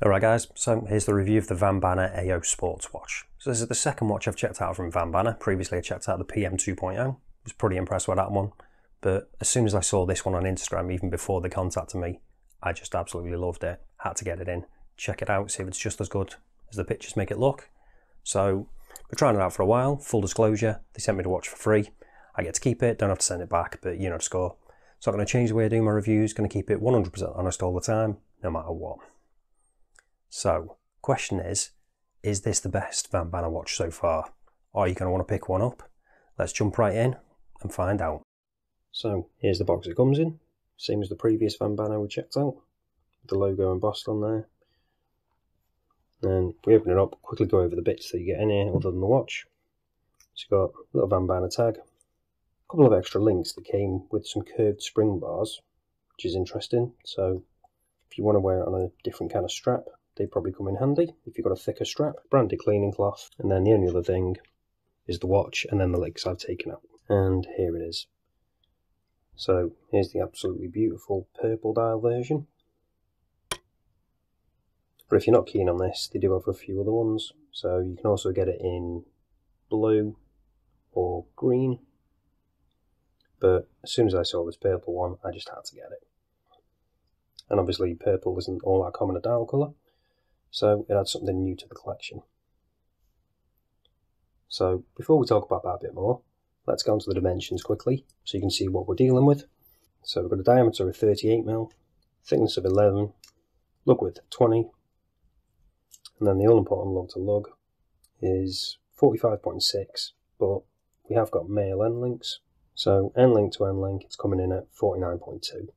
Alright guys, so here's the review of the VanBanner AO Sports watch. So this is the second watch I've checked out from VanBanner. Previously I checked out the PM 2.0, was pretty impressed with that one, but as soon as I saw this one on Instagram, even before they contacted me, I just absolutely loved it. Had to get it in, check it out, see if it's just as good as the pictures make it look. So we're trying it out for a while. Full disclosure, they sent me the watch for free. I get to keep it, don't have to send it back, but you know the score. It's not going to change the way I do my reviews, going to keep it 100% honest all the time, no matter what. So, question is this the best VanBanner watch so far? Are you going to want to pick one up? Let's jump right in and find out. So, here's the box it comes in. Same as the previous VanBanner we checked out. With the logo embossed on there. And we open it up, quickly go over the bits that you get in here other than the watch. So you've got a little VanBanner tag. A couple of extra links that came with some curved spring bars, which is interesting. So, if you want to wear it on a different kind of strap, they probably come in handy if you've got a thicker strap. Branded cleaning cloth, and then the only other thing is the watch and then the links I've taken out. And here it is. So here's the absolutely beautiful purple dial version. But if you're not keen on this, they do have a few other ones. So you can also get it in blue or green. But as soon as I saw this purple one, I just had to get it. And obviously purple isn't all that common a dial colour. So it adds something new to the collection. So before we talk about that a bit more, let's go on to the dimensions quickly so you can see what we're dealing with. So we've got a diameter of 38mm, thickness of 11, lug width of 20, and then the all important lug to lug is 45.6, but we have got male end links. So end link to end link, it's coming in at 49.2.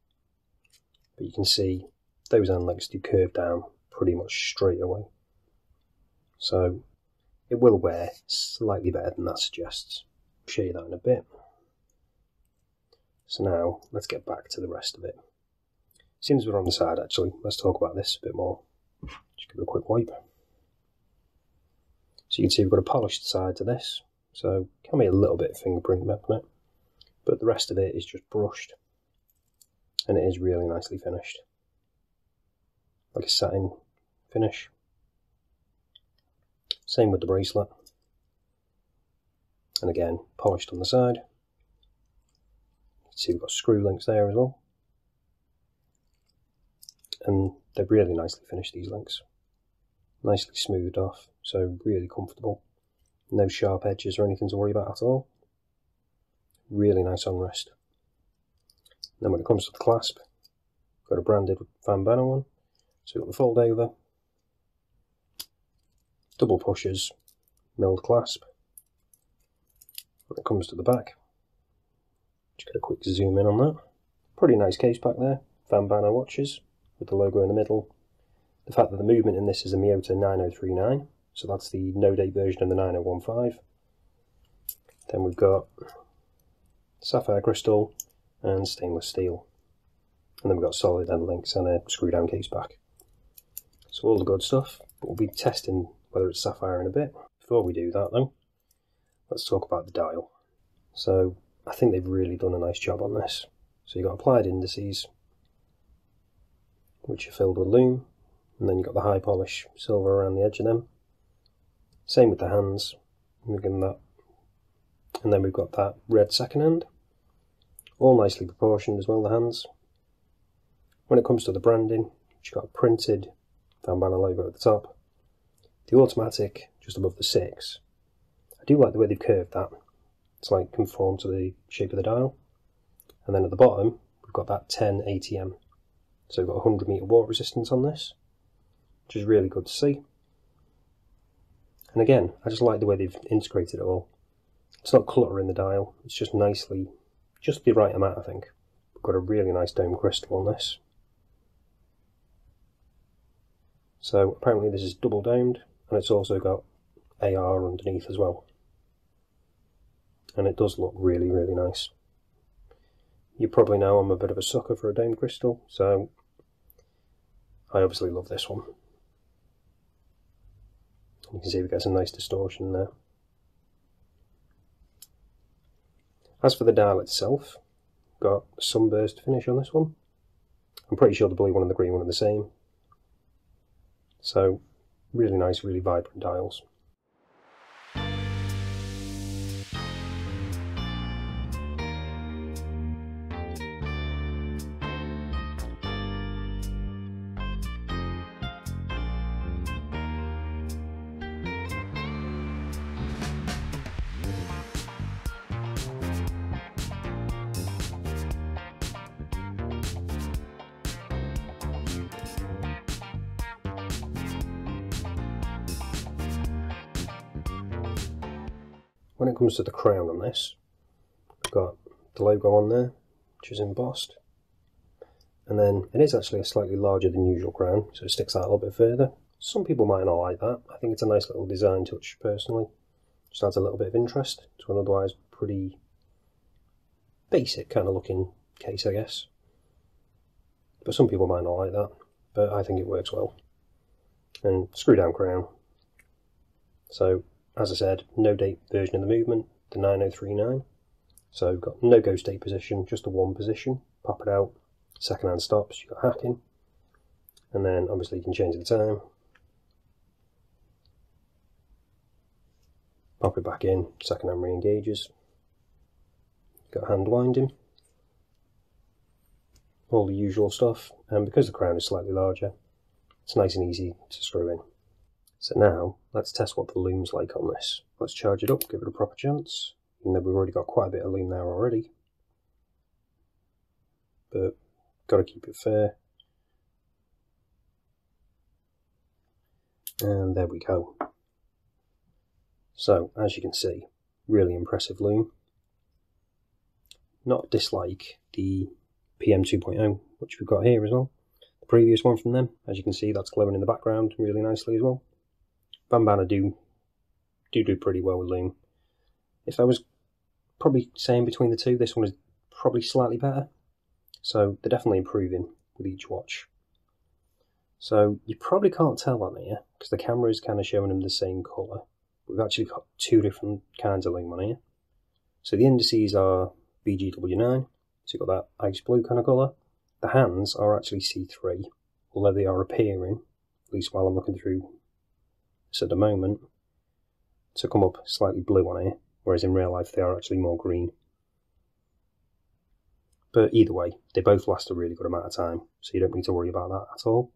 But you can see those end links do curve down pretty much straight away. So it will wear slightly better than that suggests. I'll show you that in a bit. So now let's get back to the rest of it. Seems we're on the side actually, let's talk about this a bit more. Just give it a quick wipe. So you can see we've got a polished side to this, so can be a little bit of fingerprint on it, but the rest of it is just brushed and it is really nicely finished. Like a satin finish. Same with the bracelet. And again, polished on the side. You can see we've got screw links there as well. And they're really nicely finished, these links. Nicely smoothed off, so really comfortable. No sharp edges or anything to worry about at all. Really nice on wrist. Then when it comes to the clasp, got a branded VanBanner one. So we've got the fold over, double pushers, milled clasp. When it comes to the back, just get a quick zoom in on that. Pretty nice case pack there, VanBanner watches with the logo in the middle. The fact that the movement in this is a Miyota 9039, so that's the no-date version of the 9015. Then we've got sapphire crystal and stainless steel. And then we've got solid end links and a screw down case back. So all the good stuff, but we'll be testing whether it's sapphire in a bit. Before we do that though, let's talk about the dial. So I think they've really done a nice job on this. So you've got applied indices, which are filled with lume, and then you've got the high polish silver around the edge of them. Same with the hands, we've given that. And then we've got that red second end. All nicely proportioned as well, the hands. When it comes to the branding, you've got a printed VanBanner logo at the top. The automatic just above the 6. I do like the way they've curved that. It's like conformed to the shape of the dial. And then at the bottom, we've got that 10 ATM. So we've got 100 meter water resistance on this, which is really good to see. And again, I just like the way they've integrated it all. It's not cluttering the dial, it's just nicely, just the right amount I think. We've got a really nice dome crystal on this. So apparently this is double domed, and it's also got AR underneath as well. And it does look really, really nice. You probably know I'm a bit of a sucker for a dome crystal, so I obviously love this one. You can see we get some nice distortion there. As for the dial itself, got a sunburst finish on this one. I'm pretty sure the blue one and the green one are the same. So really nice, really vibrant dials. When it comes to the crown on this, we've got the logo on there, which is embossed. And then it is actually a slightly larger than usual crown, so it sticks out a little bit further. Some people might not like that. I think it's a nice little design touch personally. Just adds a little bit of interest to an otherwise pretty basic kind of looking case, I guess. But some people might not like that, but I think it works well. And screw down crown. So, as I said, no date version of the movement, the 9039. So we've got no ghost date position, just the one position. Pop it out, second hand stops, you've got hacking. And then obviously you can change the time. Pop it back in, second hand re-engages. Got hand winding. All the usual stuff. And because the crown is slightly larger, it's nice and easy to screw in. So now, let's test what the loom's like on this. Let's charge it up, give it a proper chance, even though we've already got quite a bit of loom there already. But, got to keep it fair. And there we go. So, as you can see, really impressive loom. Not dislike the PM 2.0, which we've got here as well. The previous one from them, as you can see, that's glowing in the background really nicely as well. VanBanner do pretty well with loom. If I was probably saying between the two, this one is probably slightly better. So they're definitely improving with each watch. So you probably can't tell on here, because the camera is kind of showing them the same colour. We've actually got two different kinds of loom on here. So the indices are BGW9, so you've got that ice blue kind of colour. The hands are actually C3, although they are appearing, at least while I'm looking through this at the moment, to come up slightly blue on here, whereas in real life they are actually more green. But either way, they both last a really good amount of time, so you don't need to worry about that at all.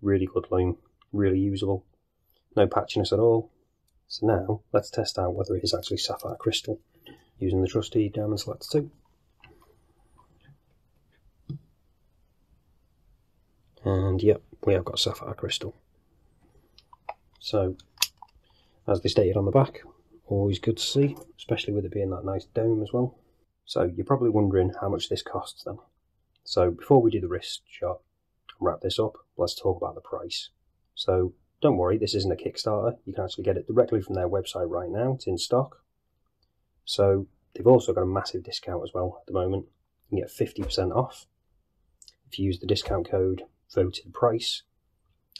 Really good loom, really usable, no patchiness at all. So now, let's test out whether it is actually sapphire crystal, using the trusty Diamond Select 2. And yep, we have got sapphire crystal. So, as they stated on the back, always good to see, especially with it being that nice dome as well. So, you're probably wondering how much this costs then. So, before we do the wrist shot and wrap this up, let's talk about the price. So, don't worry, this isn't a Kickstarter. You can actually get it directly from their website right now. It's in stock. So, they've also got a massive discount as well at the moment. You can get 50% off if you use the discount code voted price,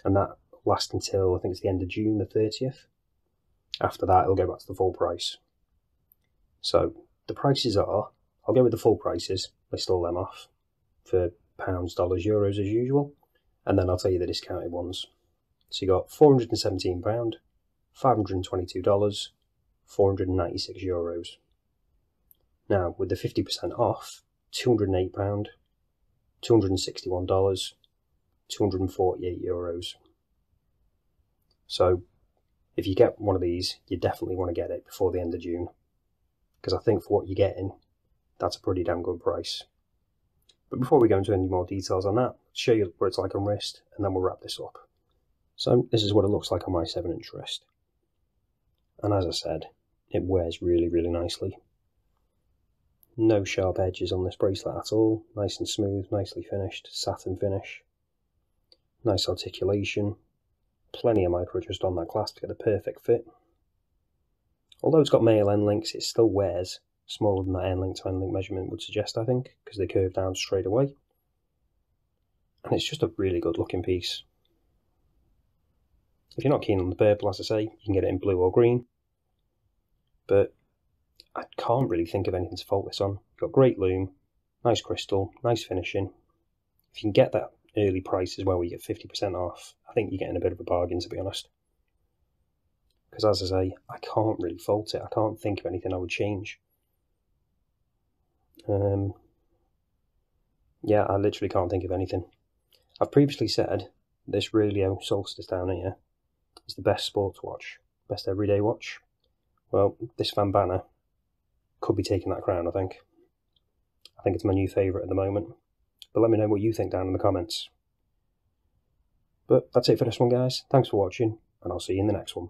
and that lasts until I think it's the end of June the 30th. After that, it'll go back to the full price. So the prices are, I'll go with the full prices, list all them off for pounds, dollars, euros as usual, and then I'll tell you the discounted ones. So you got £417, $522, €496. Now with the 50% off, £208, $261, €248. So if you get one of these, you definitely want to get it before the end of June, because I think for what you're getting, that's a pretty damn good price. But before we go into any more details on that, I'll show you what it's like on wrist, and then we'll wrap this up. So this is what it looks like on my 7-inch wrist. And as I said, it wears really, really nicely. No sharp edges on this bracelet at all, nice and smooth, nicely finished, satin finish. Nice articulation, plenty of micro adjust on that clasp to get the perfect fit. Although it's got male end links, it still wears smaller than that end link to end link measurement would suggest, I think, because they curve down straight away. And it's just a really good looking piece. If you're not keen on the purple, as I say, you can get it in blue or green. But I can't really think of anything to fault this on. You've got great loom, nice crystal, nice finishing. If you can get that early prices where we get 50% off, I think you're getting a bit of a bargain, to be honest. Because as I say, I can't really fault it. I can't think of anything I would change. Yeah, I literally can't think of anything. I've previously said this VBAO Solstice down here is the best sports watch, best everyday watch. Well, this VanBanner could be taking that crown, I think. I think it's my new favourite at the moment. But let me know what you think down in the comments. But that's it for this one, guys. Thanks for watching, and I'll see you in the next one.